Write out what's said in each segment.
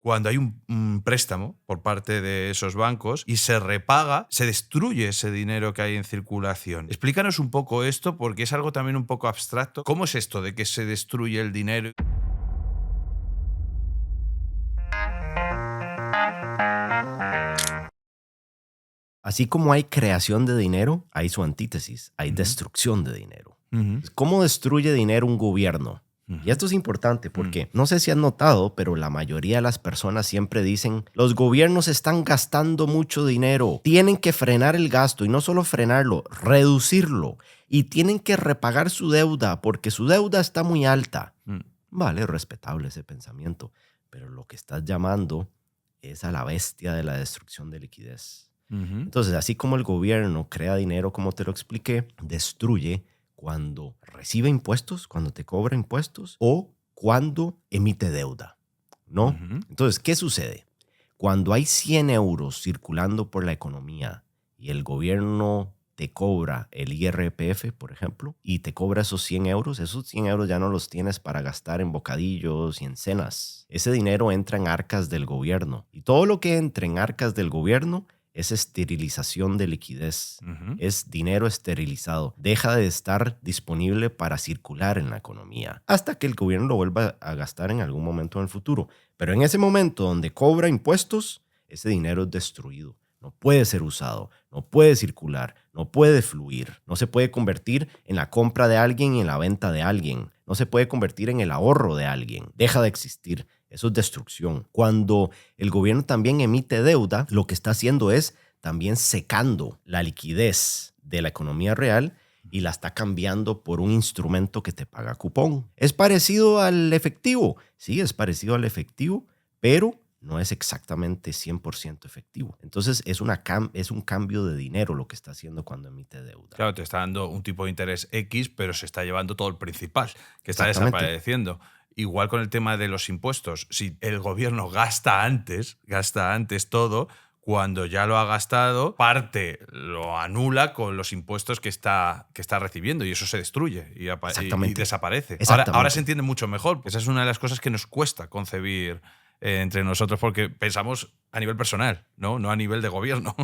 cuando hay un préstamo por parte de esos bancos y se repaga, se destruye ese dinero que hay en circulación. Explícanos un poco esto porque es algo también un poco abstracto. ¿Cómo es esto de que se destruye el dinero? Así como hay creación de dinero, hay su antítesis, hay destrucción de dinero. Ujú, ¿Cómo destruye dinero un gobierno? Y ujú, esto es importante porque no sé si han notado, pero la mayoría de las personas siempre dicen, los gobiernos están gastando mucho dinero, tienen que frenar el gasto y no solo frenarlo, reducirlo y tienen que repagar su deuda porque su deuda está muy alta. mm, Vale, respetable ese pensamiento, pero lo que estás llamando es a la bestia de la destrucción de liquidez. ujú. Entonces, así como el gobierno crea dinero, como te lo expliqué, destruye cuando recibe impuestos, cuando te cobra impuestos o cuando emite deuda, ¿no? Ujú. Entonces, ¿qué sucede? Cuando hay 100 euros circulando por la economía y el gobierno te cobra el IRPF, por ejemplo, y te cobra esos 100 euros ya no los tienes para gastar en bocadillos y en cenas. Ese dinero entra en arcas del gobierno y todo lo que entra en arcas del gobierno es esterilización de liquidez. Ujú. Es dinero esterilizado. Deja de estar disponible para circular en la economía hasta que el gobierno lo vuelva a gastar en algún momento en el futuro. Pero en ese momento donde cobra impuestos, ese dinero es destruido. No puede ser usado, no puede circular, no puede fluir, no se puede convertir en la compra de alguien y en la venta de alguien, no se puede convertir en el ahorro de alguien. Deja de existir. Eso es destrucción. Cuando el gobierno también emite deuda, lo que está haciendo es también secando la liquidez de la economía real y la está cambiando por un instrumento que te paga cupón. ¿Es parecido al efectivo? Sí, es parecido al efectivo, pero no es exactamente 100% efectivo. Entonces es un cambio de dinero lo que está haciendo cuando emite deuda. Claro, te está dando un tipo de interés X, pero se está llevando todo el principal, que está Exactamente. desapareciendo. Igual con el tema de los impuestos. Si el gobierno gasta antes todo, cuando ya lo ha gastado, parte lo anula con los impuestos que está recibiendo y eso se destruye y Exactamente. desaparece. Ahora se Exactamente. entiende mucho mejor, porque esa es una de las cosas que nos cuesta concebir entre nosotros, porque pensamos a nivel personal, ¿no? No a nivel de gobierno.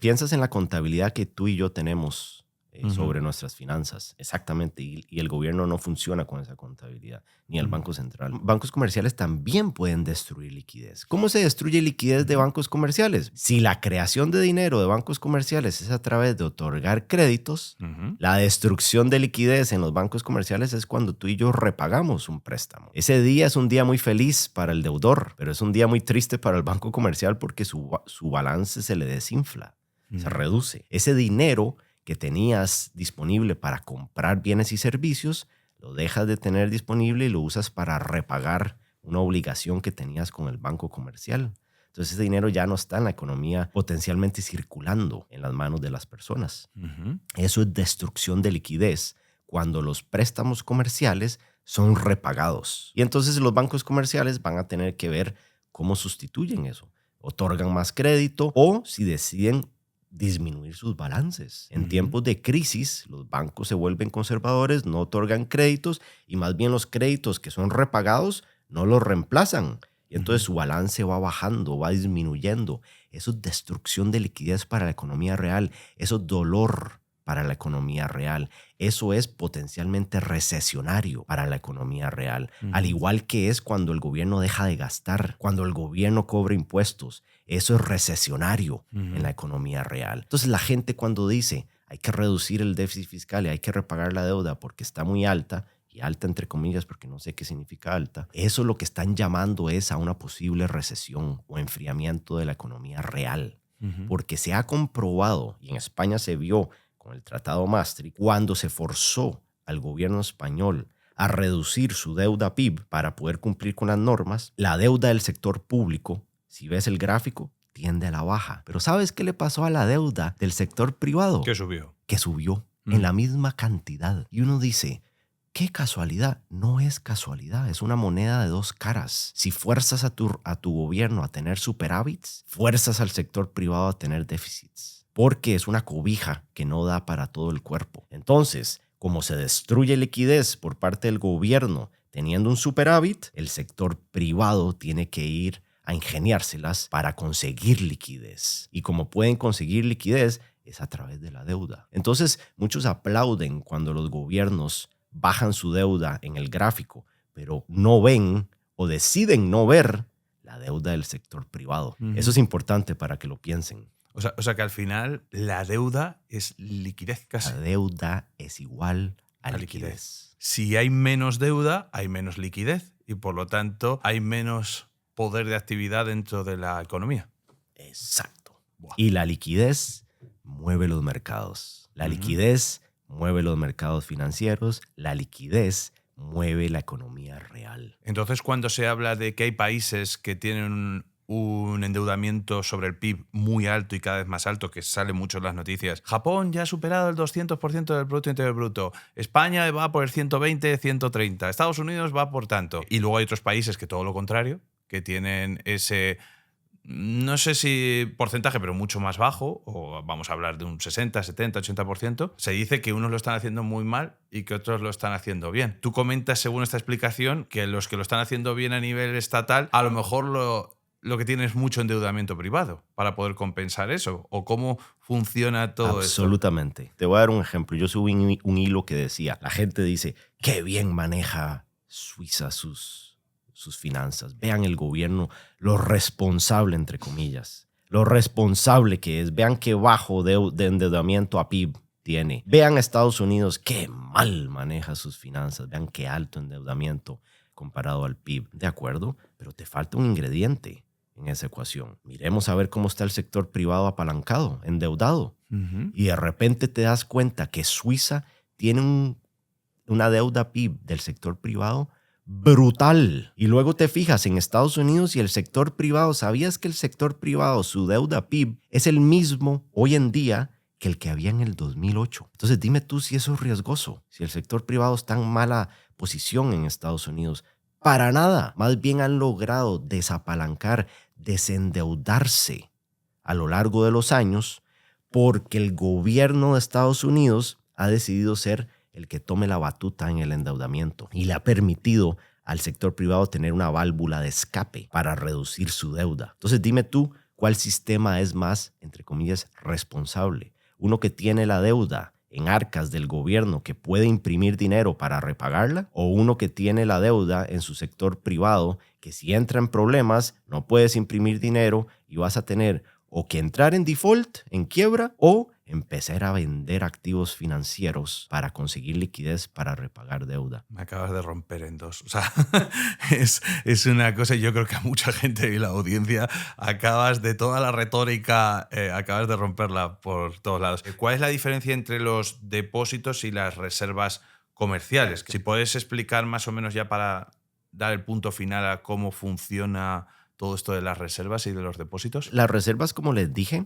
Piensas en la contabilidad que tú y yo tenemos Ujú, sobre nuestras finanzas. Exactamente. Y el gobierno no funciona con esa contabilidad, ni el ujú, Banco Central. Bancos comerciales también pueden destruir liquidez. ¿Cómo se destruye liquidez de ujú. bancos comerciales? Si la creación de dinero de bancos comerciales es a través de otorgar créditos, Ujú. la destrucción de liquidez en los bancos comerciales es cuando tú y yo repagamos un préstamo. Ese día es un día muy feliz para el deudor, pero es un día muy triste para el banco comercial porque su balance se le desinfla, se Mm, reduce. Ese dinero que tenías disponible para comprar bienes y servicios, lo dejas de tener disponible y lo usas para repagar una obligación que tenías con el banco comercial. Entonces ese dinero ya no está en la economía potencialmente circulando en las manos de las personas. ujú, Eso es destrucción de liquidez cuando los préstamos comerciales son repagados. Y entonces los bancos comerciales van a tener que ver cómo sustituyen eso. Otorgan más crédito o si deciden disminuir sus balances. En ujú, tiempos de crisis, los bancos se vuelven conservadores, no otorgan créditos y más bien los créditos que son repagados no los reemplazan. Y entonces ujú. su balance va bajando, va disminuyendo. Eso es destrucción de liquidez para la economía real. Eso es dolor para la economía real. Eso es potencialmente recesionario para la economía real. Al Ujú, igual que es cuando el gobierno deja de gastar, cuando el gobierno cobra impuestos. Eso es recesionario en la ujú. economía real. Entonces la gente cuando dice hay que reducir el déficit fiscal y hay que repagar la deuda porque está muy alta, y alta entre comillas porque no sé qué significa alta, eso lo que están llamando es a una posible recesión o enfriamiento de la economía real. Ujú. Porque se ha comprobado, y en España se vio con el Tratado Maastricht, cuando se forzó al gobierno español a reducir su deuda PIB para poder cumplir con las normas, la deuda del sector público, si ves el gráfico, tiende a la baja. Pero ¿sabes qué le pasó a la deuda del sector privado? ¿Qué subió? Que subió en Mm. la misma cantidad. Y uno dice, qué casualidad. No es casualidad, es una moneda de dos caras. Si fuerzas a tu gobierno a tener superávits, fuerzas al sector privado a tener déficits. Porque es una cobija que no da para todo el cuerpo. Entonces, como se destruye liquidez por parte del gobierno teniendo un superávit, el sector privado tiene que ir a ingeniárselas para conseguir liquidez. Y como pueden conseguir liquidez es a través de la deuda. Entonces, muchos aplauden cuando los gobiernos bajan su deuda en el gráfico, pero no ven o deciden no ver la deuda del sector privado. Eso es importante para que lo piensen. O sea que al final la deuda es liquidez casi. La deuda es igual a liquidez. Si hay menos deuda, hay menos liquidez y por lo tanto hay menos poder de actividad dentro de la economía. Exacto. Buah. Y la liquidez mueve los mercados. La liquidez mueve los mercados financieros. La liquidez mueve la economía real. Entonces, cuando se habla de que hay países que tienen un endeudamiento sobre el PIB muy alto y cada vez más alto, que sale mucho en las noticias. Japón ya ha superado el 200% del Producto Interior Bruto. España va por el 120, 130. Estados Unidos va por tanto. Y luego hay otros países que todo lo contrario, que tienen ese, no sé si porcentaje, pero mucho más bajo, o vamos a hablar de un 60, 70, 80%. Se dice que unos lo están haciendo muy mal y que otros lo están haciendo bien. Tú comentas, según esta explicación, que los que lo están haciendo bien a nivel estatal, a lo mejor lo que tiene es mucho endeudamiento privado para poder compensar eso. ¿O cómo funciona todo esto? Absolutamente. Te voy a dar un ejemplo. Yo subí un hilo que decía, la gente dice, qué bien maneja Suiza sus finanzas. Vean el gobierno, lo responsable, entre comillas. Lo responsable que es. Vean qué bajo de endeudamiento a PIB tiene. Vean a Estados Unidos, qué mal maneja sus finanzas. Vean qué alto endeudamiento comparado al PIB. De acuerdo, pero te falta un ingrediente en esa ecuación. Miremos a ver cómo está el sector privado apalancado, endeudado. Y de repente te das cuenta que Suiza tiene una deuda PIB del sector privado brutal. Y luego te fijas en Estados Unidos y el sector privado. ¿Sabías que el sector privado, su deuda PIB, es el mismo hoy en día que el que había en el 2008? Entonces dime tú si eso es riesgoso, si el sector privado está en mala posición en Estados Unidos. Para nada. Más bien han logrado desapalancar, desendeudarse a lo largo de los años porque el gobierno de Estados Unidos ha decidido ser el que tome la batuta en el endeudamiento y le ha permitido al sector privado tener una válvula de escape para reducir su deuda. Entonces dime tú cuál sistema es más, entre comillas, responsable. Uno que tiene la deuda en arcas del gobierno que puede imprimir dinero para repagarla, o uno que tiene la deuda en su sector privado que si entra en problemas no puedes imprimir dinero y vas a tener o que entrar en default, en quiebra, o empezar a vender activos financieros para conseguir liquidez para repagar deuda. Me acabas de romper en dos. O sea, es una cosa, y yo creo que a mucha gente y la audiencia acabas de toda la retórica, acabas de romperla por todos lados. ¿Cuál es la diferencia entre los depósitos y las reservas comerciales? Si puedes explicar más o menos ya para dar el punto final a cómo funciona todo esto de las reservas y de los depósitos. Las reservas, como les dije,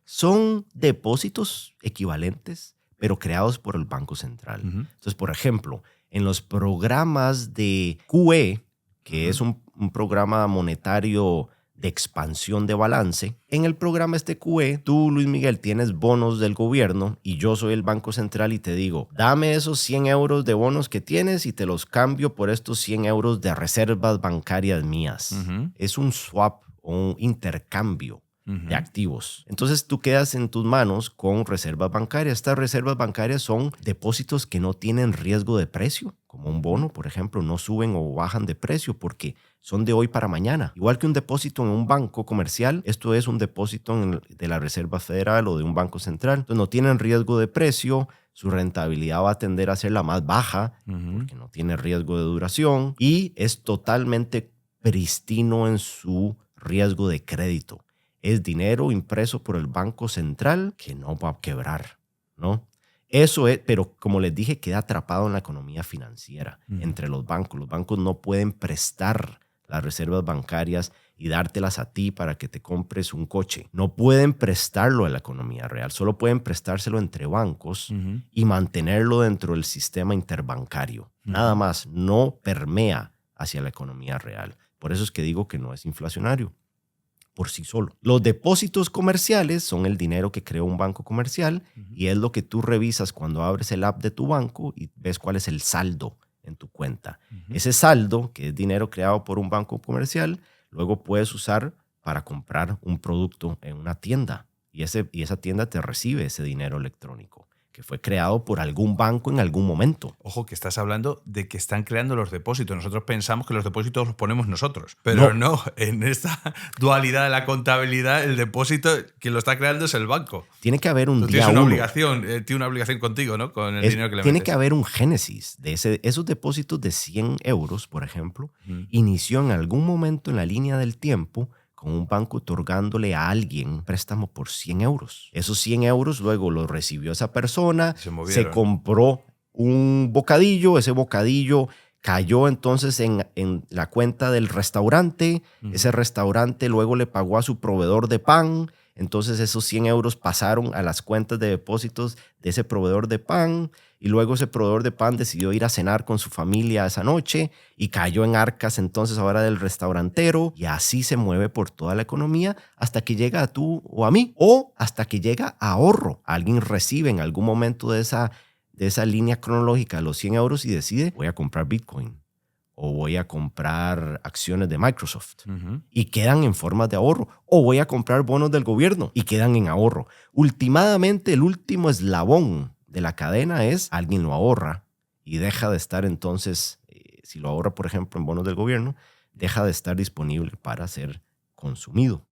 son depósitos equivalentes, pero creados por el Banco Central. Entonces, por ejemplo, en los programas de QE, que es un programa monetario de expansión de balance, en el programa QE, tú, Luis Miguel, tienes bonos del gobierno y yo soy el Banco Central y te digo, dame esos 100 euros de bonos que tienes y te los cambio por estos 100 euros de reservas bancarias mías. Es un swap o un intercambio de activos. Entonces tú quedas en tus manos con reservas bancarias. Estas reservas bancarias son depósitos que no tienen riesgo de precio, como un bono, por ejemplo, no suben o bajan de precio porque son de hoy para mañana. Igual que un depósito en un banco comercial, esto es un depósito de la Reserva Federal o de un banco central. Entonces no tienen riesgo de precio, su rentabilidad va a tender a ser la más baja porque no tiene riesgo de duración y es totalmente pristino en su riesgo de crédito. Es dinero impreso por el Banco Central que no va a quebrar, ¿no? Eso es, pero como les dije, queda atrapado en la economía financiera, entre los bancos. Los bancos no pueden prestar las reservas bancarias y dártelas a ti para que te compres un coche. No pueden prestarlo a la economía real, solo pueden prestárselo entre bancos y mantenerlo dentro del sistema interbancario. Nada más, no permea hacia la economía real. Por eso es que digo que no es inflacionario por sí solo. Los depósitos comerciales son el dinero que creó un banco comercial y es lo que tú revisas cuando abres el app de tu banco y ves cuál es el saldo en tu cuenta. Ese saldo, que es dinero creado por un banco comercial, luego puedes usar para comprar un producto en una tienda. Y esa tienda te recibe ese dinero electrónico que fue creado por algún banco en algún momento. Ojo, que estás hablando de que están creando los depósitos. Nosotros pensamos que los depósitos los ponemos nosotros. Pero no, en esta dualidad de la contabilidad, el depósito quien lo está creando es el banco. Tiene que haber un Tú día tienes uno. Tiene una obligación contigo, ¿no? Con el dinero que le Tiene metes. que haber un génesis de esos depósitos de 100 euros, por ejemplo, inició en algún momento en la línea del tiempo con un banco otorgándole a alguien préstamo por 100 euros. Esos 100 euros luego los recibió esa persona, se compró un bocadillo, ese bocadillo cayó entonces en la cuenta del restaurante, ese restaurante luego le pagó a su proveedor de pan, entonces esos 100 euros pasaron a las cuentas de depósitos de ese proveedor de pan y luego ese proveedor de pan decidió ir a cenar con su familia esa noche y cayó en arcas entonces ahora del restaurantero y así se mueve por toda la economía hasta que llega a tú o a mí o hasta que llega a ahorro. Alguien recibe en algún momento de esa línea cronológica los 100 euros y decide voy a comprar Bitcoin o voy a comprar acciones de Microsoft y quedan en forma de ahorro. O voy a comprar bonos del gobierno y quedan en ahorro. Últimamente, el último eslabón de la cadena es alguien lo ahorra y deja de estar entonces, si lo ahorra, por ejemplo, en bonos del gobierno, deja de estar disponible para ser consumido.